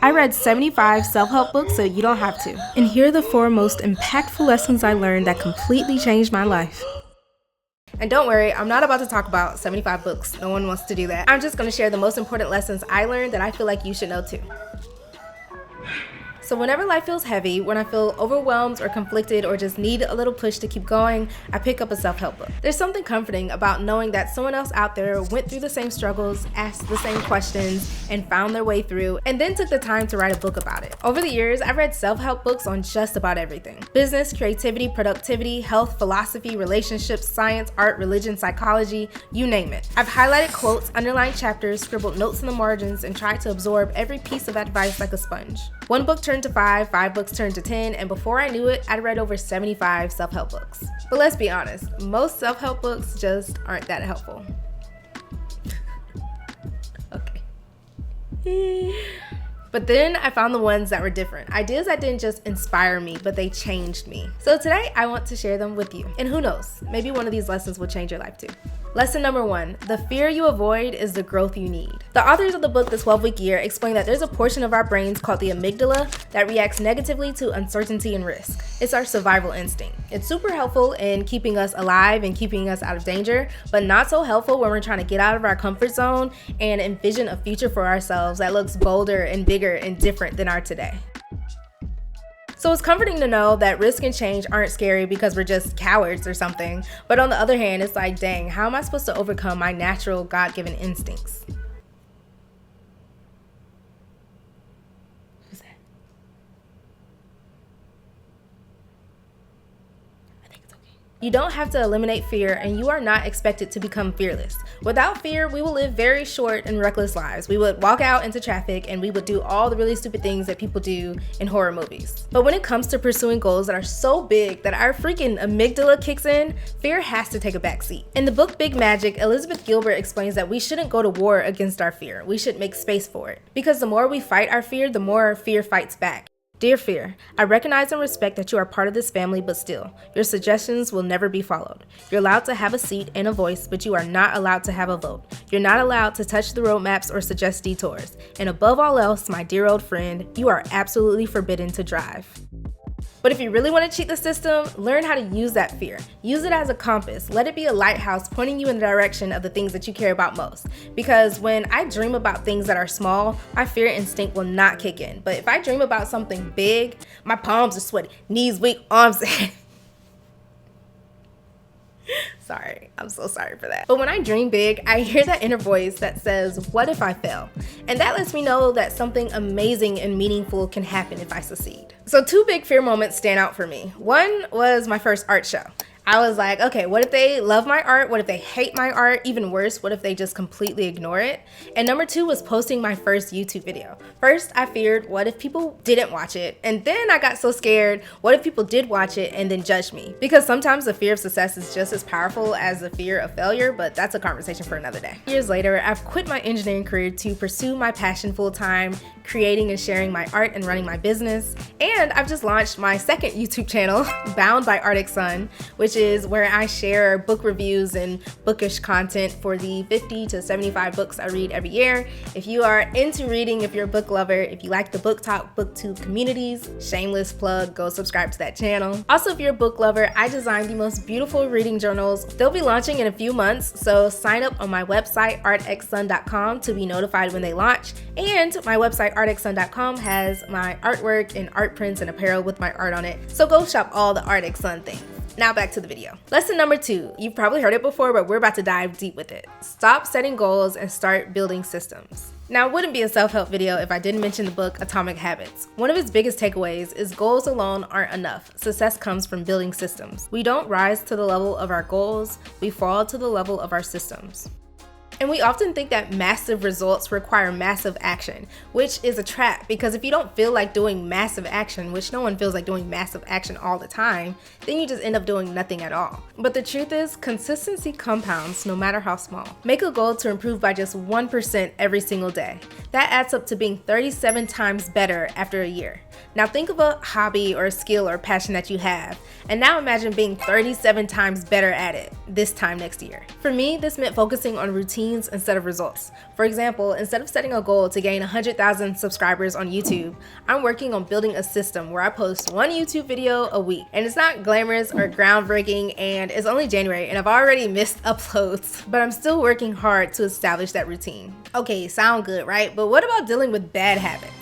I read 75 self-help books so you don't have to. And here are the 4 most impactful lessons I learned that completely changed my life. And don't worry, I'm not about to talk about 75 books. No one wants to do that. I'm just going to share the most important lessons I learned that I feel like you should know too. So whenever life feels heavy, when I feel overwhelmed or conflicted or just need a little push to keep going, I pick up a self-help book. There's something comforting about knowing that someone else out there went through the same struggles, asked the same questions, and found their way through, and then took the time to write a book about it. Over the years, I've read self-help books on just about everything. Business, creativity, productivity, health, philosophy, relationships, science, art, religion, psychology, you name it. I've highlighted quotes, underlined chapters, scribbled notes in the margins, and tried to absorb every piece of advice like a sponge. One book turned to 5 books turned to 10, and before I knew it, I'd read over 75 self-help books. But let's be honest, most self-help books just aren't that helpful. Okay. But then I found the ones that were different. Ideas that didn't just inspire me, but they changed me. So today I want to share them with you. And who knows, maybe one of these lessons will change your life too. Lesson number 1, the fear you avoid is the growth you need. The authors of the book, The 12-Week Year, explain that there's a portion of our brains called the amygdala that reacts negatively to uncertainty and risk. It's our survival instinct. It's super helpful in keeping us alive and keeping us out of danger, but not so helpful when we're trying to get out of our comfort zone and envision a future for ourselves that looks bolder and bigger and different than our today. So it's comforting to know that risk and change aren't scary because we're just cowards or something. But on the other hand, it's like, dang, how am I supposed to overcome my natural God-given instincts? Who's that? I think it's okay. You don't have to eliminate fear, and you are not expected to become fearless. Without fear, we will live very short and reckless lives. We would walk out into traffic and we would do all the really stupid things that people do in horror movies. But when it comes to pursuing goals that are so big that our freaking amygdala kicks in, fear has to take a back seat. In the book Big Magic, Elizabeth Gilbert explains that we shouldn't go to war against our fear. We should make space for it. Because the more we fight our fear, the more our fear fights back. Dear fear, I recognize and respect that you are part of this family, but still, your suggestions will never be followed. You're allowed to have a seat and a voice, but you are not allowed to have a vote. You're not allowed to touch the roadmaps or suggest detours. And above all else, my dear old friend, you are absolutely forbidden to drive. But if you really want to cheat the system, learn how to use that fear. Use it as a compass. Let it be a lighthouse pointing you in the direction of the things that you care about most. Because when I dream about things that are small, my fear instinct will not kick in. But if I dream about something big, my palms are sweaty, knees weak, arms Sorry, I'm so sorry for that. But when I dream big, I hear that inner voice that says, what if I fail? And that lets me know that something amazing and meaningful can happen if I succeed. So 2 big fear moments stand out for me. One was my first art show. I was like, okay, what if they love my art? What if they hate my art? Even worse, what if they just completely ignore it? And number 2 was posting my first YouTube video. First, I feared, what if people didn't watch it? And then I got so scared, what if people did watch it and then judge me? Because sometimes the fear of success is just as powerful as the fear of failure, but that's a conversation for another day. Years later, I've quit my engineering career to pursue my passion full time, creating and sharing my art and running my business. And I've just launched my second YouTube channel, Bound by Arctic Sun, which is where I share book reviews and bookish content for the 50 to 75 books I read every year. If you are into reading, if you're a book lover, if you like the Book Talk, BookTube communities, shameless plug, go subscribe to that channel. Also, if you're a book lover, I designed the most beautiful reading journals. They'll be launching in a few months, so sign up on my website, artxsun.com, to be notified when they launch. And my website, artxsun.com, has my artwork and art prints and apparel with my art on it. So go shop all the Arctic Sun things. Now back to the video. Lesson number 2. You've probably heard it before, but we're about to dive deep with it. Stop setting goals and start building systems. Now, it wouldn't be a self-help video if I didn't mention the book Atomic Habits. One of its biggest takeaways is goals alone aren't enough. Success comes from building systems. We don't rise to the level of our goals, we fall to the level of our systems. And we often think that massive results require massive action, which is a trap, because if you don't feel like doing massive action, which no one feels like doing massive action all the time, then you just end up doing nothing at all. But the truth is, consistency compounds no matter how small. Make a goal to improve by just 1% every single day. That adds up to being 37 times better after a year. Now think of a hobby or a skill or passion that you have, and now imagine being 37 times better at it this time next year. For me, this meant focusing on routines routines instead of results. For example, instead of setting a goal to gain 100,000 subscribers on YouTube, I'm working on building a system where I post one YouTube video a week. And it's not glamorous or groundbreaking, and it's only January and I've already missed uploads, but I'm still working hard to establish that routine. Okay, sound good, right? But what about dealing with bad habits?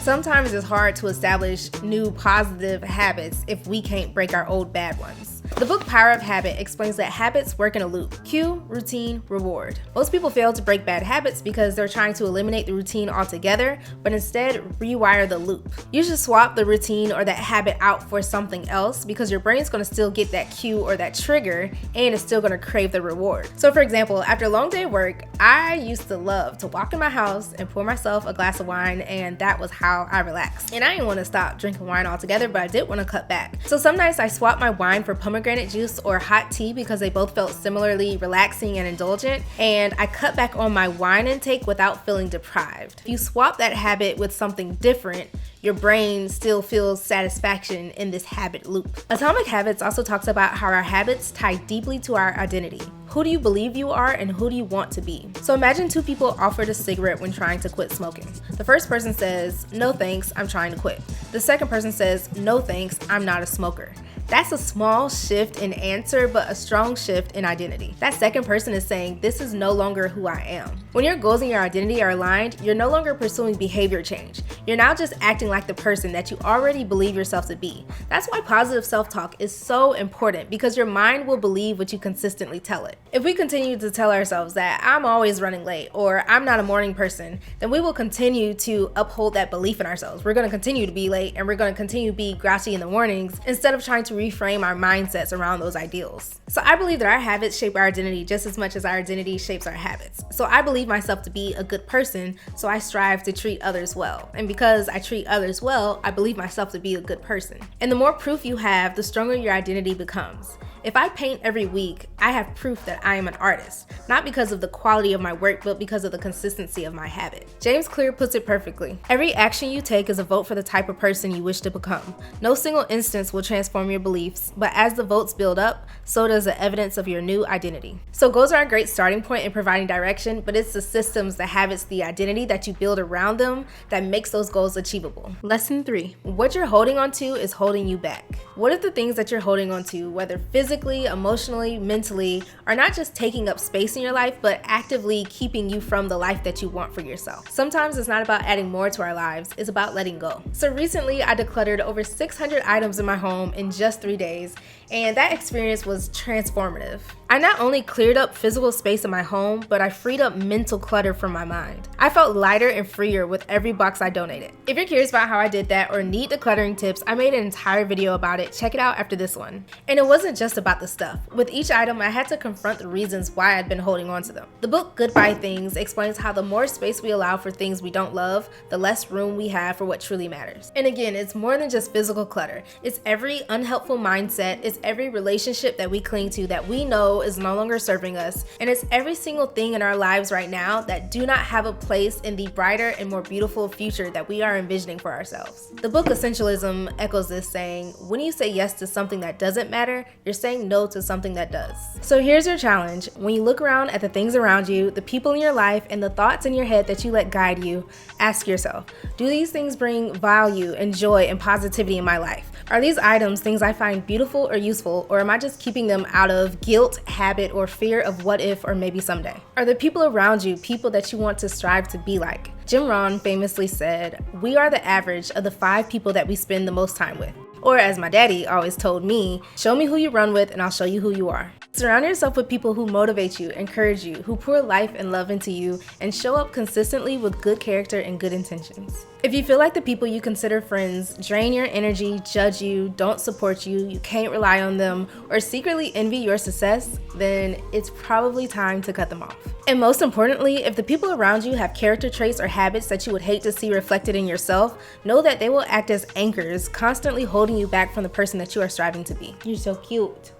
Sometimes it's hard to establish new positive habits if we can't break our old bad ones. The book Power of Habit explains that habits work in a loop: cue, routine, reward. Most people fail to break bad habits because they're trying to eliminate the routine altogether, but instead rewire the loop. You should swap the routine or that habit out for something else because your brain's going to still get that cue or that trigger, and it's still going to crave the reward. So for example, after a long day of work, I used to love to walk in my house and pour myself a glass of wine, and that was how I relaxed. And I didn't want to stop drinking wine altogether, but I did want to cut back. So some nights I swapped my wine for pomegranate juice or hot tea because they both felt similarly relaxing and indulgent, and I cut back on my wine intake without feeling deprived. If you swap that habit with something different, your brain still feels satisfaction in this habit loop. Atomic Habits also talks about how our habits tie deeply to our identity. Who do you believe you are and who do you want to be? So imagine two people offered a cigarette when trying to quit smoking. The first person says, "No thanks, I'm trying to quit." The second person says, "No thanks, I'm not a smoker." That's a small shift in answer, but a strong shift in identity. That second person is saying, "This is no longer who I am." When your goals and your identity are aligned, you're no longer pursuing behavior change. You're now just acting like the person that you already believe yourself to be. That's why positive self-talk is so important, because your mind will believe what you consistently tell it. If we continue to tell ourselves that I'm always running late or I'm not a morning person, then we will continue to uphold that belief in ourselves. We're going to continue to be late and we're going to continue to be grouchy in the mornings instead of trying to reframe our mindsets around those ideals. So I believe that our habits shape our identity just as much as our identity shapes our habits. So I believe myself to be a good person, so I strive to treat others well. And because I treat others well, I believe myself to be a good person. And the more proof you have, the stronger your identity becomes. If I paint every week, I have proof that I am an artist, not because of the quality of my work, but because of the consistency of my habit. James Clear puts it perfectly. Every action you take is a vote for the type of person you wish to become. No single instance will transform your beliefs, but as the votes build up, so does the evidence of your new identity. So goals are a great starting point in providing direction, but it's the systems, the habits, the identity that you build around them that makes those goals achievable. Lesson 3. What you're holding on to is holding you back. What if the things that you're holding on to, whether physically, emotionally, mentally, are not just taking up space in your life, but actively keeping you from the life that you want for yourself? Sometimes it's not about adding more to our lives, it's about letting go. So recently I decluttered over 600 items in my home in just 3 days, and that experience was transformative. I not only cleared up physical space in my home, but I freed up mental clutter from my mind. I felt lighter and freer with every box I donated. If you're curious about how I did that or need decluttering tips, I made an entire video about it. Check it out after this one. And it wasn't just about the stuff. With each item, I had to confront the reasons why I'd been holding on to them. The book Goodbye Things explains how the more space we allow for things we don't love, the less room we have for what truly matters. And again, it's more than just physical clutter. It's every unhelpful mindset, it's every relationship that we cling to that we know is no longer serving us, and it's every single thing in our lives right now that do not have a place in the brighter and more beautiful future that we are envisioning for ourselves. The book Essentialism echoes this, saying, when you say yes to something that doesn't matter, you're saying no to something that does. So here's your challenge. When you look around at the things around you, the people in your life, and the thoughts in your head that you let guide you, ask yourself, do these things bring value and joy and positivity in my life? Are these items things I find beautiful or useful, or am I just keeping them out of guilt, habit, or fear of what if or maybe someday? Are the people around you people that you want to strive to be like? Jim Rohn famously said, "We are the average of the 5 people that we spend the most time with." Or as my daddy always told me, show me who you run with and I'll show you who you are. Surround yourself with people who motivate you, encourage you, who pour life and love into you, and show up consistently with good character and good intentions. If you feel like the people you consider friends drain your energy, judge you, don't support you, you can't rely on them, or secretly envy your success, then it's probably time to cut them off. And most importantly, if the people around you have character traits or habits that you would hate to see reflected in yourself, know that they will act as anchors, constantly holding you back from the person that you are striving to be. You're so cute.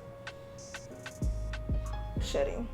Shedding.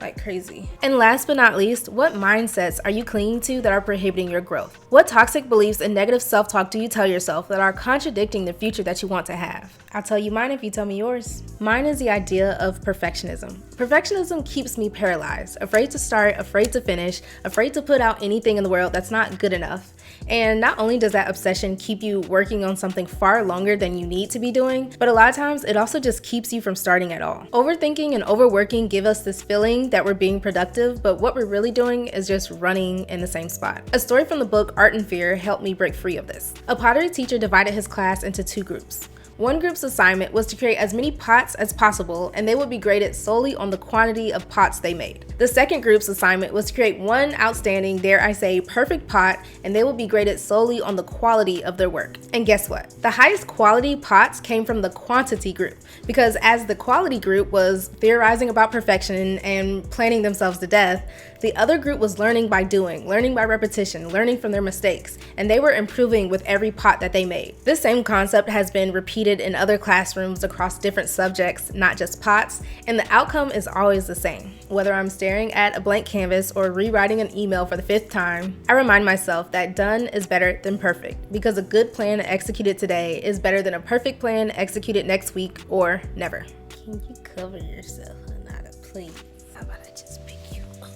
like crazy. And last but not least, what mindsets are you clinging to that are prohibiting your growth? What toxic beliefs and negative self-talk do you tell yourself that are contradicting the future that you want to have? I'll tell you mine if you tell me yours. Mine is the idea of perfectionism. Perfectionism keeps me paralyzed, afraid to start, afraid to finish, afraid to put out anything in the world that's not good enough. And not only does that obsession keep you working on something far longer than you need to be doing, but a lot of times it also just keeps you from starting at all. Overthinking and overworking give us this feeling that we're being productive, but what we're really doing is just running in the same spot. A story from the book Art and Fear helped me break free of this. A pottery teacher divided his class into 2 groups. One group's assignment was to create as many pots as possible, and they would be graded solely on the quantity of pots they made. The second group's assignment was to create one outstanding, dare I say, perfect pot, and they would be graded solely on the quality of their work. And guess what? The highest quality pots came from the quantity group, because as the quality group was theorizing about perfection and planning themselves to death, the other group was learning by doing, learning by repetition, learning from their mistakes, and they were improving with every pot that they made. This same concept has been repeated in other classrooms across different subjects, not just pots, and the outcome is always the same. Whether I'm staring at a blank canvas or rewriting an email for the 5th time, I remind myself that done is better than perfect, because a good plan executed today is better than a perfect plan executed next week or never. Can you cover yourself, Anada, please? How about I just pick you up?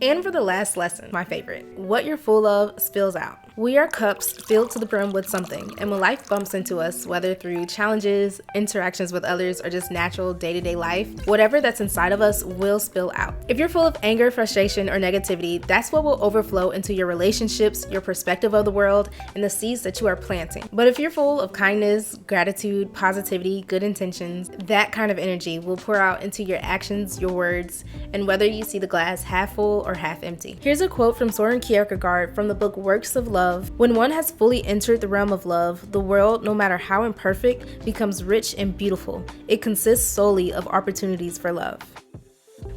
And for the last lesson, my favorite, what you're full of spills out. We are cups filled to the brim with something, and when life bumps into us, whether through challenges, interactions with others, or just natural day-to-day life, whatever that's inside of us will spill out. If you're full of anger, frustration, or negativity, that's what will overflow into your relationships, your perspective of the world, and the seeds that you are planting. But if you're full of kindness, gratitude, positivity, good intentions, that kind of energy will pour out into your actions, your words, and whether you see the glass half full or half empty. Here's a quote from Soren Kierkegaard from the book Works of Love. When one has fully entered the realm of love, the world, no matter how imperfect, becomes rich and beautiful. It consists solely of opportunities for love.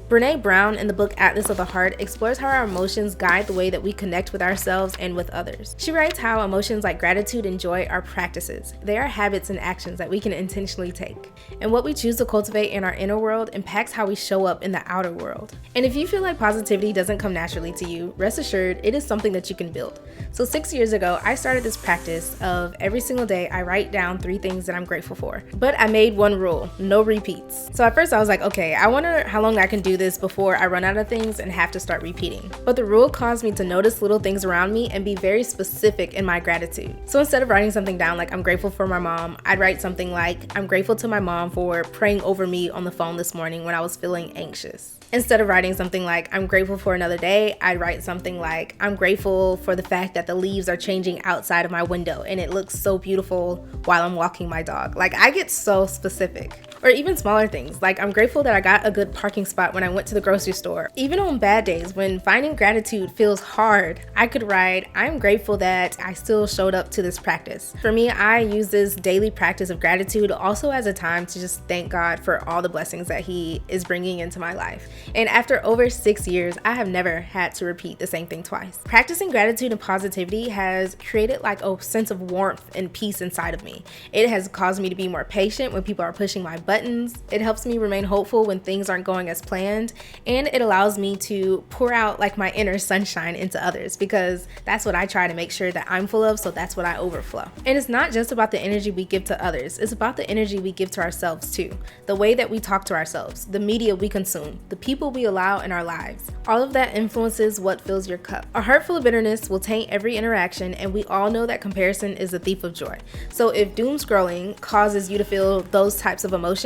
Brené Brown in the book Atlas of the Heart explores how our emotions guide the way that we connect with ourselves and with others. She writes how emotions like gratitude and joy are practices. They are habits and actions that we can intentionally take. And what we choose to cultivate in our inner world impacts how we show up in the outer world. And if you feel like positivity doesn't come naturally to you, rest assured it is something that you can build. So 6 years ago, I started this practice of every single day I write down 3 things that I'm grateful for. But I made one rule, no repeats. So at first I was like, okay, I wonder how long I can do this before I run out of things and have to start repeating. But the rule caused me to notice little things around me and be very specific in my gratitude. So instead of writing something down like I'm grateful for my mom, I'd write something like I'm grateful to my mom for praying over me on the phone this morning when I was feeling anxious. Instead of writing something like I'm grateful for another day, I'd write something like I'm grateful for the fact that the leaves are changing outside of my window and it looks so beautiful while I'm walking my dog. Like, I get so specific. Or even smaller things, like I'm grateful that I got a good parking spot when I went to the grocery store. Even on bad days, when finding gratitude feels hard, I could write, I'm grateful that I still showed up to this practice. For me, I use this daily practice of gratitude also as a time to just thank God for all the blessings that He is bringing into my life. And after over 6 years, I have never had to repeat the same thing twice. Practicing gratitude and positivity has created like a sense of warmth and peace inside of me. It has caused me to be more patient when people are pushing my buttons. It helps me remain hopeful when things aren't going as planned, and it allows me to pour out like my inner sunshine into others, because that's what I try to make sure that I'm full of, so that's what I overflow. And it's not just about the energy we give to others, it's about the energy we give to ourselves too. The way that we talk to ourselves, the media we consume, the people we allow in our lives. All of that influences what fills your cup. A heart full of bitterness will taint every interaction, and we all know that comparison is a thief of joy. So if doom scrolling causes you to feel those types of emotions,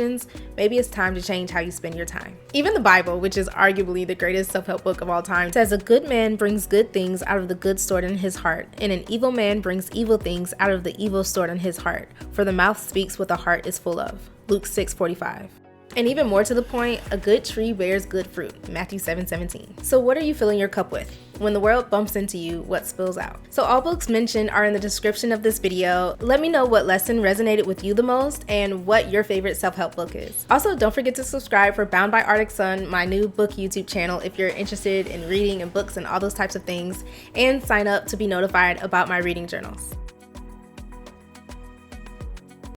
maybe it's time to change how you spend your time. Even the Bible, which is arguably the greatest self-help book of all time, says a good man brings good things out of the good stored in his heart, and an evil man brings evil things out of the evil stored in his heart. For the mouth speaks what the heart is full of. Luke 6:45. And even more to the point, a good tree bears good fruit, Matthew 7:17. So what are you filling your cup with? When the world bumps into you, what spills out? So all books mentioned are in the description of this video. Let me know what lesson resonated with you the most and what your favorite self-help book is. Also, don't forget to subscribe for Bound by Arctic Sun, my new book YouTube channel, if you're interested in reading and books and all those types of things, and sign up to be notified about my reading journals.